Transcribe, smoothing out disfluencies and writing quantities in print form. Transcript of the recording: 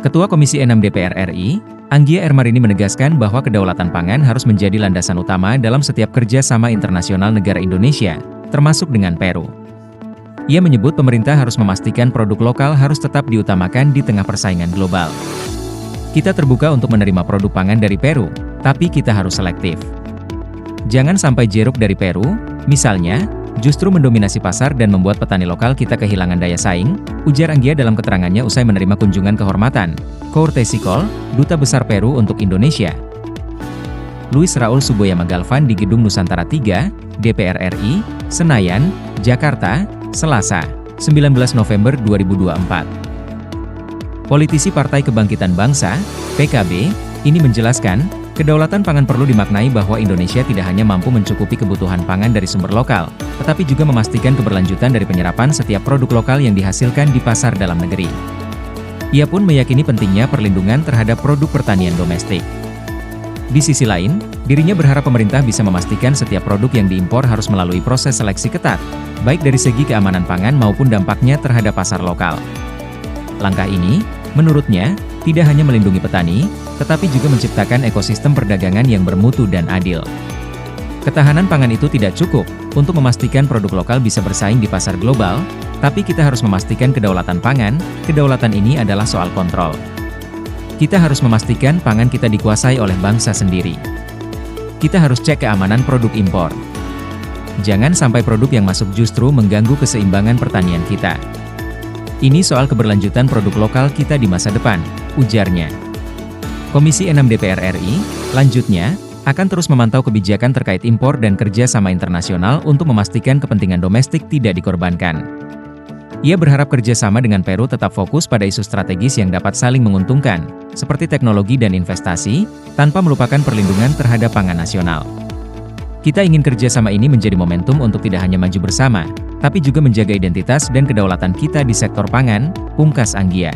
Ketua Komisi 6 DPR RI, Anggia Ermarini menegaskan bahwa kedaulatan pangan harus menjadi landasan utama dalam setiap kerja sama internasional negara Indonesia, termasuk dengan Peru. Ia menyebut pemerintah harus memastikan produk lokal harus tetap diutamakan di tengah persaingan global. Kita terbuka untuk menerima produk pangan dari Peru, tapi kita harus selektif. Jangan sampai jeruk dari Peru, misalnya, justru mendominasi pasar dan membuat petani lokal kita kehilangan daya saing, ujar Anggia dalam keterangannya usai menerima kunjungan kehormatan, Courtesy Call, Duta Besar Peru untuk Indonesia. Luis Raul Suboyama Galvan di Gedung Nusantara 3, DPR RI, Senayan, Jakarta, Selasa, 19 November 2024. Politisi Partai Kebangkitan Bangsa, PKB, ini menjelaskan, kedaulatan pangan perlu dimaknai bahwa Indonesia tidak hanya mampu mencukupi kebutuhan pangan dari sumber lokal, tetapi juga memastikan keberlanjutan dari penyerapan setiap produk lokal yang dihasilkan di pasar dalam negeri. Ia pun meyakini pentingnya perlindungan terhadap produk pertanian domestik. Di sisi lain, dirinya berharap pemerintah bisa memastikan setiap produk yang diimpor harus melalui proses seleksi ketat, baik dari segi keamanan pangan maupun dampaknya terhadap pasar lokal. Langkah ini, menurutnya, tidak hanya melindungi petani, tetapi juga menciptakan ekosistem perdagangan yang bermutu dan adil. Ketahanan pangan itu tidak cukup untuk memastikan produk lokal bisa bersaing di pasar global, tapi kita harus memastikan kedaulatan pangan. Kedaulatan ini adalah soal kontrol. Kita harus memastikan pangan kita dikuasai oleh bangsa sendiri. Kita harus cek keamanan produk impor. Jangan sampai produk yang masuk justru mengganggu keseimbangan pertanian kita. Ini soal keberlanjutan produk lokal kita di masa depan, ujarnya. Komisi 6 DPR RI, lanjutnya, akan terus memantau kebijakan terkait impor dan kerja sama internasional untuk memastikan kepentingan domestik tidak dikorbankan. Ia berharap kerjasama dengan Peru tetap fokus pada isu strategis yang dapat saling menguntungkan, seperti teknologi dan investasi, tanpa melupakan perlindungan terhadap pangan nasional. Kita ingin kerjasama ini menjadi momentum untuk tidak hanya maju bersama, tapi juga menjaga identitas dan kedaulatan kita di sektor pangan, pungkas Anggia.